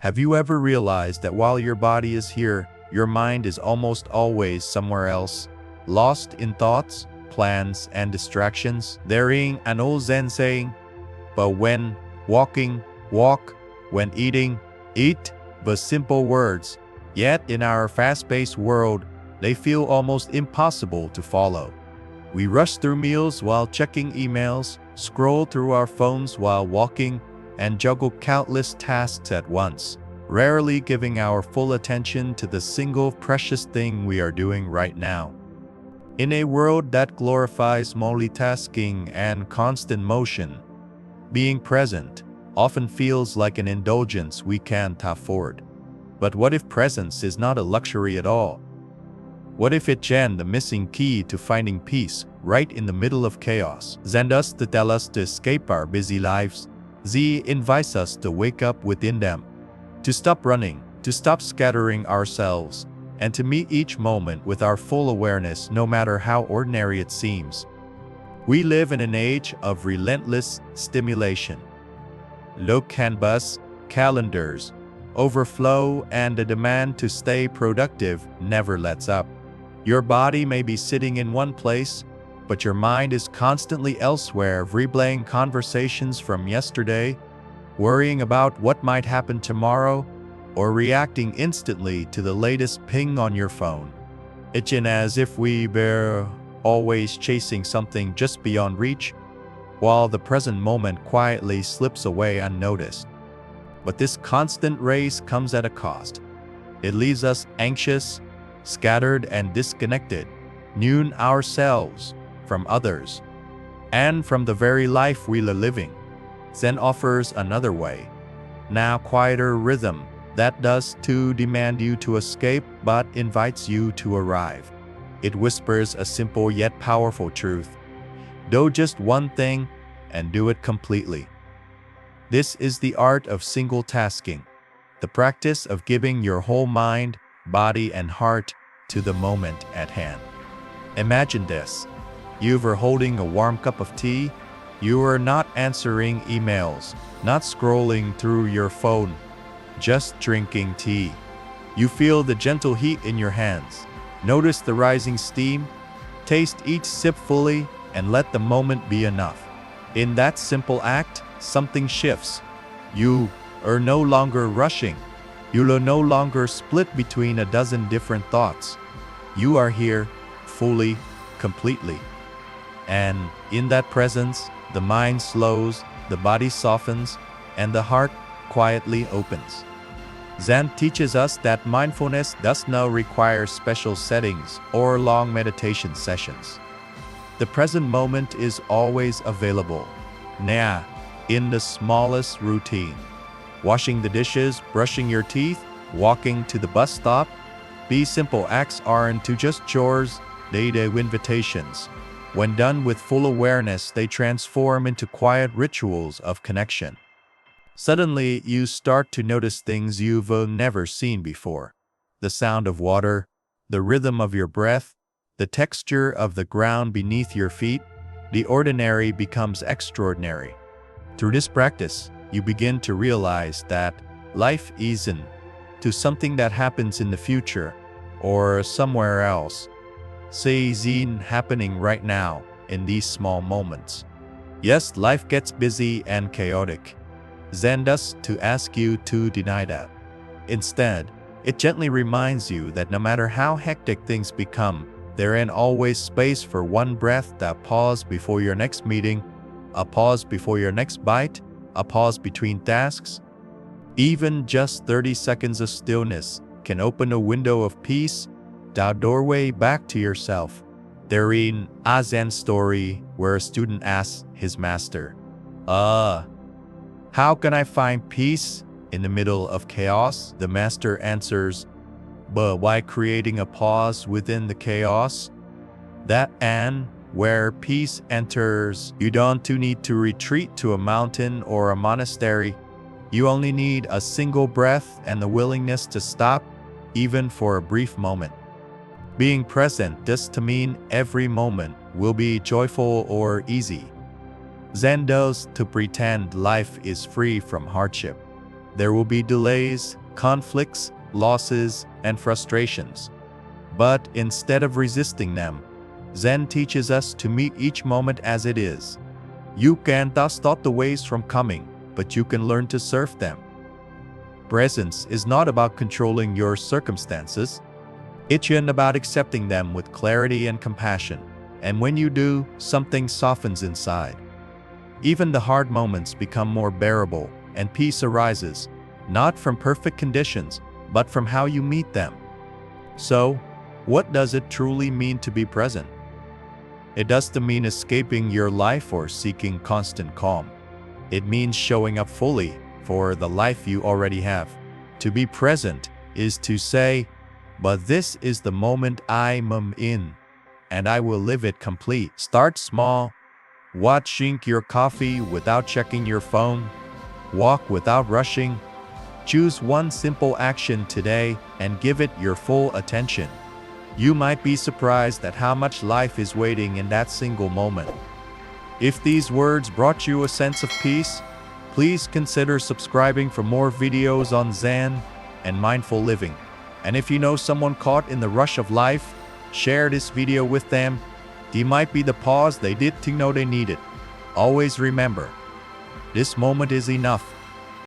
Have you ever realized that while your body is here, your mind is almost always somewhere else, lost in thoughts, plans, and distractions? Therein an old Zen saying, but when walking, walk, when eating, eat, but simple words. Yet in our fast-paced world, they feel almost impossible to follow. We rush through meals while checking emails, scroll through our phones while walking, and juggle countless tasks at once, rarely giving our full attention to the single precious thing we are doing right now. In a world that glorifies multitasking and constant motion, being present often feels like an indulgence we can't afford. But what if presence is not a luxury at all? What if it's the missing key to finding peace right in the middle of chaos? Zen does to tell us to escape our busy lives. Z invites us to wake up within them, to stop running, to stop scattering ourselves, and to meet each moment with our full awareness, no matter how ordinary it seems. We live in an age of relentless stimulation. Low canvas, calendars, overflow, and the demand to stay productive never lets up. Your body may be sitting in one place, but your mind is constantly elsewhere, replaying conversations from yesterday, worrying about what might happen tomorrow, or reacting instantly to the latest ping on your phone. It's as if we were always chasing something just beyond reach, while the present moment quietly slips away unnoticed. But this constant race comes at a cost. It leaves us anxious, scattered, and disconnected, nude ourselves from others, and from the very life we are living. Zen offers another way, now quieter rhythm, that does to demand you to escape but invites you to arrive. It whispers a simple yet powerful truth. Do just one thing and do it completely. This is the art of single tasking, the practice of giving your whole mind, body, and heart to the moment at hand. Imagine this. You are holding a warm cup of tea. You are not answering emails, not scrolling through your phone, just drinking tea. You feel the gentle heat in your hands. Notice the rising steam. Taste each sip fully and let the moment be enough. In that simple act, something shifts. You are no longer rushing. You are no longer split between a dozen different thoughts. You are here, fully, completely. And in that presence, the mind slows, the body softens, and the heart quietly opens. Zen teaches us that mindfulness does not require special settings or long meditation sessions. The present moment is always available, now, in the smallest routine. Washing the dishes, brushing your teeth, walking to the bus stop. These simple acts aren't just chores, they are invitations. When done with full awareness, they transform into quiet rituals of connection. Suddenly, you start to notice things you've never seen before. The sound of water, the rhythm of your breath, the texture of the ground beneath your feet. The ordinary becomes extraordinary. Through this practice, you begin to realize that life isn't to something that happens in the future or somewhere else. Say Zen happening right now in these small moments. Yes, life gets busy and chaotic. Zen does to ask you to deny that. Instead, it gently reminds you that no matter how hectic things become, there ain't always space for one breath, a pause before your next meeting, a pause before your next bite, a pause between tasks. Even just 30 seconds of stillness can open a window of peace, the doorway back to yourself. Therein a Zen story where a student asks his master, how can I find peace in the middle of chaos? The master answers, but by creating a pause within the chaos. That and where peace enters, you don't need to retreat to a mountain or a monastery. You only need a single breath and the willingness to stop, even for a brief moment. Being present does to mean every moment will be joyful or easy. Zen does to pretend life is free from hardship. There will be delays, conflicts, losses, and frustrations. But instead of resisting them, Zen teaches us to meet each moment as it is. You can't stop the waves from coming, but you can learn to surf them. Presence is not about controlling your circumstances. It's about accepting them with clarity and compassion. And when you do, something softens inside. Even the hard moments become more bearable, and peace arises, not from perfect conditions, but from how you meet them. So, what does it truly mean to be present? It doesn't mean escaping your life or seeking constant calm. It means showing up fully for the life you already have. To be present is to say, but this is the moment I'm in, and I will live it complete. Start small. Drink your coffee without checking your phone. Walk without rushing. Choose one simple action today and give it your full attention. You might be surprised at how much life is waiting in that single moment. If these words brought you a sense of peace, please consider subscribing for more videos on Zen and mindful living. And if you know someone caught in the rush of life, share this video with them. They might be the pause they didn't know they needed. Always remember, this moment is enough.